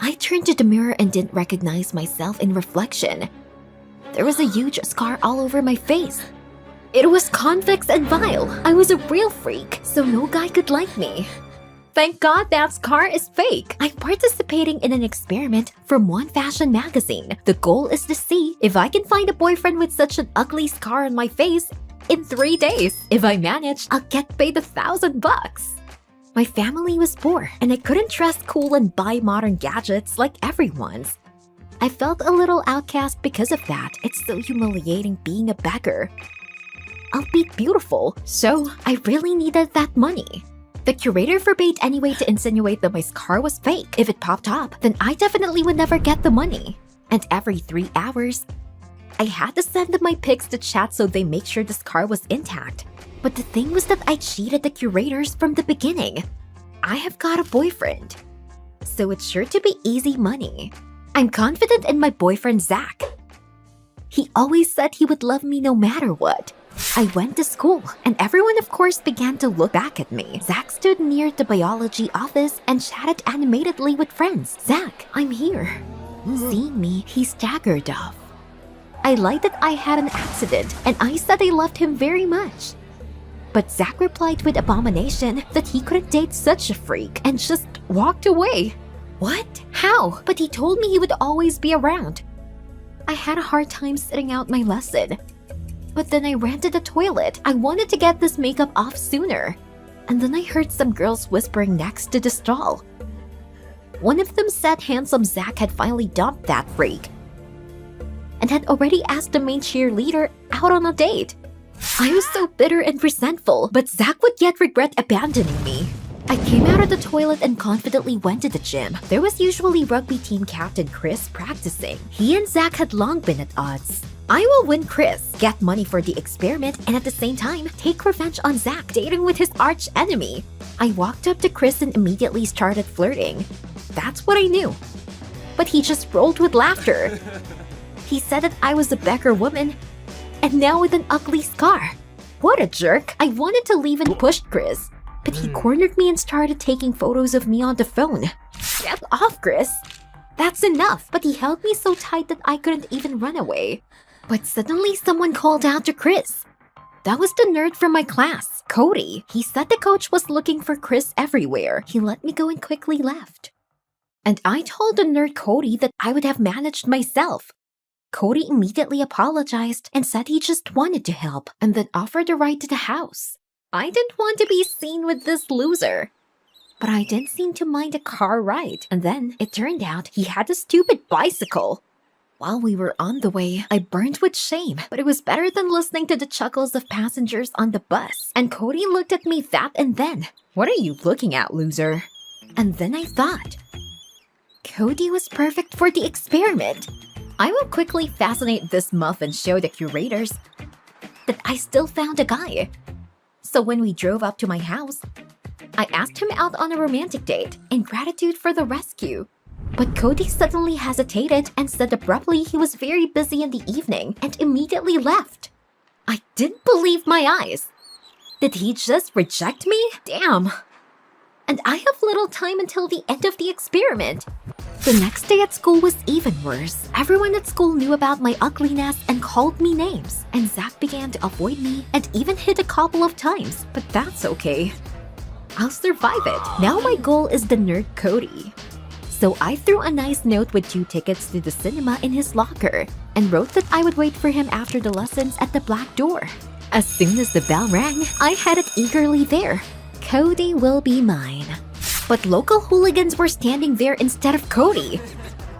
I turned to the mirror and didn't recognize myself in reflection. There was a huge scar all over my face. It was convex and vile. I was a real freak, so no guy could like me. Thank God that scar is fake. I'm participating in an experiment from one fashion magazine. The goal is to see if I can find a boyfriend with such an ugly scar on my face in 3 days. If I manage, I'll get paid $1,000 bucks. My family was poor, and I couldn't dress cool and buy modern gadgets like everyone's. I felt a little outcast because of that. It's so humiliating being a beggar. Albeit beautiful, so I really needed that money. The curator forbade any way to insinuate that my scar was fake. If it popped up, then I definitely would never get the money. And every 3 hours, I had to send them my pics to chat so they make sure the scar was intact. But the thing was that I cheated the curators from the beginning. I have got a boyfriend, so it's sure to be easy money. I'm confident in my boyfriend Zach. He always said he would love me no matter what. I went to school, and everyone of course began to look back at me. Zach stood near the biology office and chatted animatedly with friends. Zach, I'm here. Seeing me, he staggered off. I lied that I had an accident, and I said I loved him very much. But Zach replied with abomination that he couldn't date such a freak and just walked away. What? How? But he told me he would always be around. I had a hard time sitting out my lesson. But then I ran to the toilet. I wanted to get this makeup off sooner. And then I heard some girls whispering next to the stall. One of them said handsome Zach had finally dumped that freak and had already asked the main cheerleader out on a date. I was so bitter and resentful, but Zach would yet regret abandoning me. I came out of the toilet and confidently went to the gym. There was usually rugby team captain Chris practicing. He and Zach had long been at odds. I will win Chris, get money for the experiment, and at the same time, take revenge on Zach dating with his arch enemy. I walked up to Chris and immediately started flirting. That's what I knew. But he just rolled with laughter. He said that I was a beggar woman, and now with an ugly scar. What a jerk. I wanted to leave and pushed Chris, but he cornered me and started taking photos of me on the phone. Get off, Chris. That's enough. But he held me so tight that I couldn't even run away. But suddenly someone called out to Chris. That was the nerd from my class, Cody. He said the coach was looking for Chris everywhere. He let me go and quickly left. And I told the nerd Cody that I would have managed myself. Cody immediately apologized and said he just wanted to help and then offered a ride to the house. I didn't want to be seen with this loser. But I didn't seem to mind a car ride. And then it turned out he had a stupid bicycle. While we were on the way, I burned with shame, but it was better than listening to the chuckles of passengers on the bus. And Cody looked at me that and then. What are you looking at, loser? And then I thought, Cody was perfect for the experiment. I will quickly fascinate this muff and show the curators that I still found a guy. So when we drove up to my house, I asked him out on a romantic date in gratitude for the rescue. But Cody suddenly hesitated and said abruptly he was very busy in the evening and immediately left. I didn't believe my eyes. Did he just reject me? Damn. And I have little time until the end of the experiment. The next day at school was even worse. Everyone at school knew about my ugliness and called me names. And Zach began to avoid me and even hit a couple of times. But that's okay. I'll survive it. Now my goal is the nerd Cody. So I threw a nice note with 2 tickets to the cinema in his locker and wrote that I would wait for him after the lessons at the black door. As soon as the bell rang, I headed eagerly there. Cody will be mine. But local hooligans were standing there instead of Cody.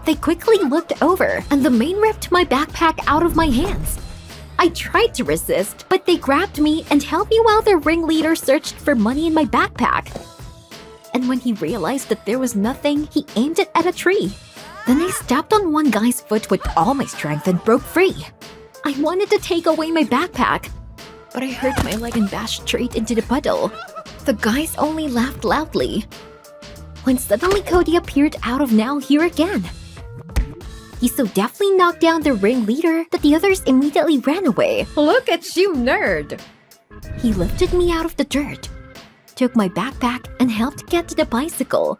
They quickly looked over and the man ripped my backpack out of my hands. I tried to resist, but they grabbed me and held me while their ringleader searched for money in my backpack. And when he realized that there was nothing, he aimed it at a tree. Then I stepped on one guy's foot with all my strength and broke free. I wanted to take away my backpack, but I hurt my leg and bashed straight into the puddle. The guys only laughed loudly. When suddenly Cody appeared out of now here again. He so deftly knocked down the ringleader that the others immediately ran away. Look at you, nerd! He lifted me out of the dirt, took my backpack, and helped get to the bicycle.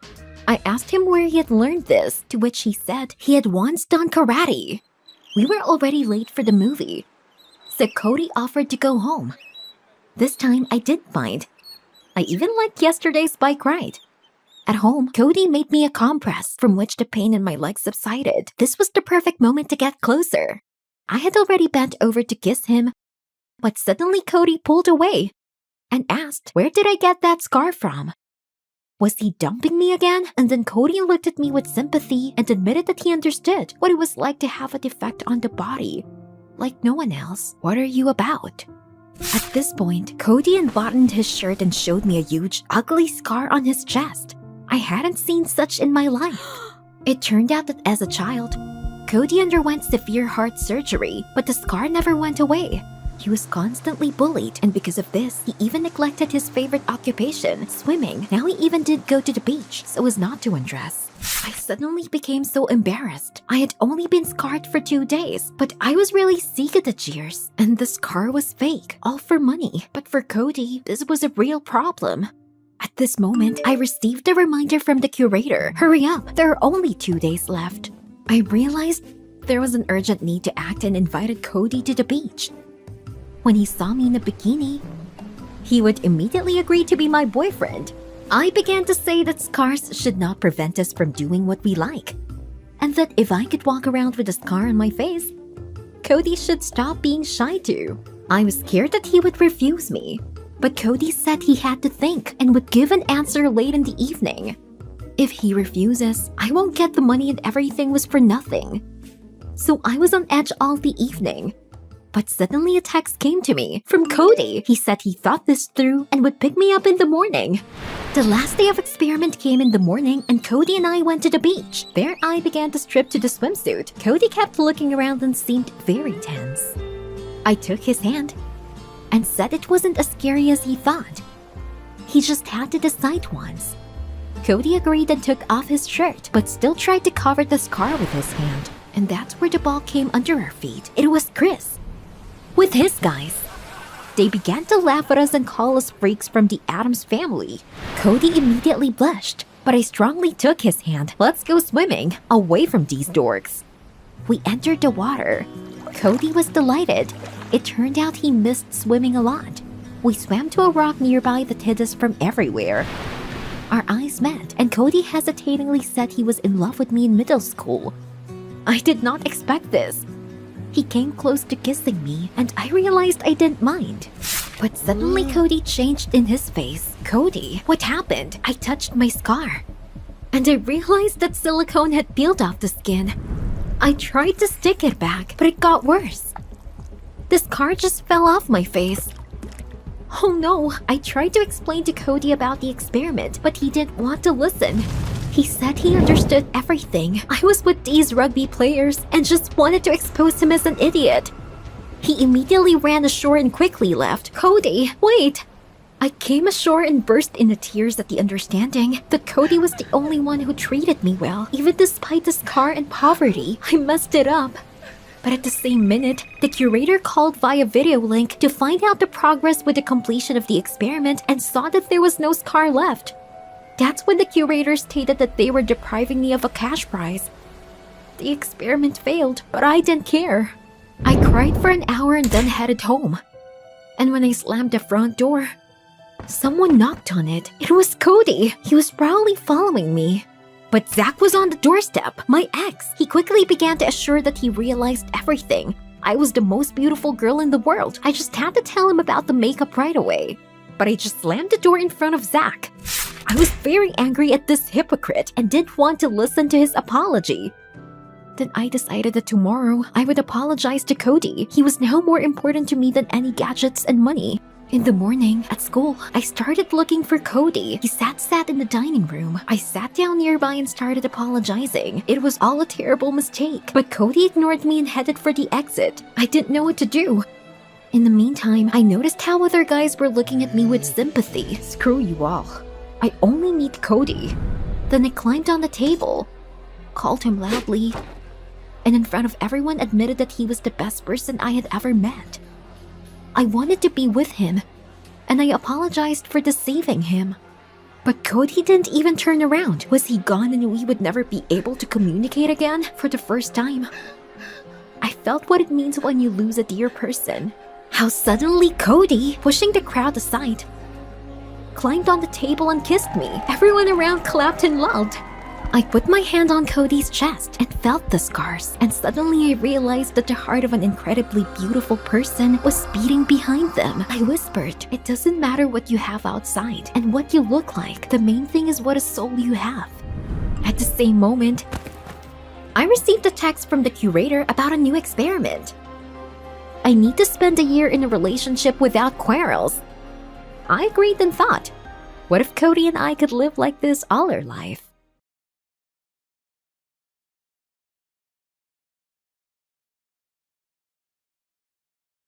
I asked him where he had learned this, to which he said he had once done karate. We were already late for the movie, so Cody offered to go home. This time I did mind. I even liked yesterday's bike ride. At home, Cody made me a compress from which the pain in my legs subsided. This was the perfect moment to get closer. I had already bent over to kiss him, but suddenly Cody pulled away and asked, where did I get that scar from? Was he dumping me again? And then Cody looked at me with sympathy and admitted that he understood what it was like to have a defect on the body. Like no one else. What are you about? At this point, Cody unbuttoned his shirt and showed me a huge, ugly scar on his chest. I hadn't seen such in my life. It turned out that as a child, Cody underwent severe heart surgery, but the scar never went away. He was constantly bullied, and because of this, he even neglected his favorite occupation, swimming. Now he even did go to the beach so as not to undress. I suddenly became so embarrassed. I had only been scarred for 2 days, but I was really sick of the cheers, and the scar was fake, all for money. But for Cody, this was a real problem. At this moment, I received a reminder from the curator. Hurry up, there are only 2 days left. I realized there was an urgent need to act and invited Cody to the beach. When he saw me in a bikini, he would immediately agree to be my boyfriend. I began to say that scars should not prevent us from doing what we like, and that if I could walk around with a scar on my face, Cody should stop being shy too. I was scared that he would refuse me. But Cody said he had to think and would give an answer late in the evening. If he refuses, I won't get the money and everything was for nothing. So I was on edge all the evening. But suddenly a text came to me from Cody. He said he thought this through and would pick me up in the morning. The last day of experiment came in the morning and Cody and I went to the beach. There I began to strip to the swimsuit. Cody kept looking around and seemed very tense. I took his hand and said it wasn't as scary as he thought. He just had to decide once. Cody agreed and took off his shirt, but still tried to cover the scar with his hand. And that's where the ball came under our feet. It was Chris, with his guys. They began to laugh at us and call us freaks from the Addams family. Cody immediately blushed, but I strongly took his hand. Let's go swimming, away from these dorks. We entered the water. Cody was delighted. It turned out he missed swimming a lot. We swam to a rock nearby that hid us from everywhere. Our eyes met, and Cody hesitatingly said he was in love with me in middle school. I did not expect this. He came close to kissing me, and I realized I didn't mind. But suddenly Cody changed in his face. Cody, what happened? I touched my scar, and I realized that silicone had peeled off the skin. I tried to stick it back, but it got worse. The scar just fell off my face. Oh no, I tried to explain to Cody about the experiment, but he didn't want to listen. He said he understood everything. I was with these rugby players and just wanted to expose him as an idiot. He immediately ran ashore and quickly left. Cody, wait! I came ashore and burst into tears at the understanding that Cody was the only one who treated me well. Even despite the scar and poverty, I messed it up. But at the same minute, the curator called via video link to find out the progress with the completion of the experiment and saw that there was no scar left. That's when the curator stated that they were depriving me of a cash prize. The experiment failed, but I didn't care. I cried for an hour and then headed home. And when I slammed the front door, someone knocked on it. It was Cody. He was probably following me. But Zach was on the doorstep, my ex. He quickly began to assure that he realized everything. I was the most beautiful girl in the world. I just had to tell him about the makeup right away. But I just slammed the door in front of Zach. I was very angry at this hypocrite and didn't want to listen to his apology. Then I decided that tomorrow I would apologize to Cody. He was now more important to me than any gadgets and money. In the morning, at school, I started looking for Cody. He sat in the dining room. I sat down nearby and started apologizing. It was all a terrible mistake, but Cody ignored me and headed for the exit. I didn't know what to do. In the meantime, I noticed how other guys were looking at me with sympathy. Screw you all. I only need Cody. Then I climbed on the table, called him loudly, and in front of everyone admitted that he was the best person I had ever met. I wanted to be with him, and I apologized for deceiving him. But Cody didn't even turn around. Was he gone and we would never be able to communicate again? For the first time, I felt what it means when you lose a dear person. How suddenly Cody, pushing the crowd aside, climbed on the table and kissed me. Everyone around clapped and loved. I put my hand on Cody's chest and felt the scars, and suddenly I realized that the heart of an incredibly beautiful person was beating behind them. I whispered, "It doesn't matter what you have outside and what you look like. The main thing is what a soul you have." At the same moment, I received a text from the curator about a new experiment. I need to spend a year in a relationship without quarrels. I agreed and thought, what if Cody and I could live like this all our life?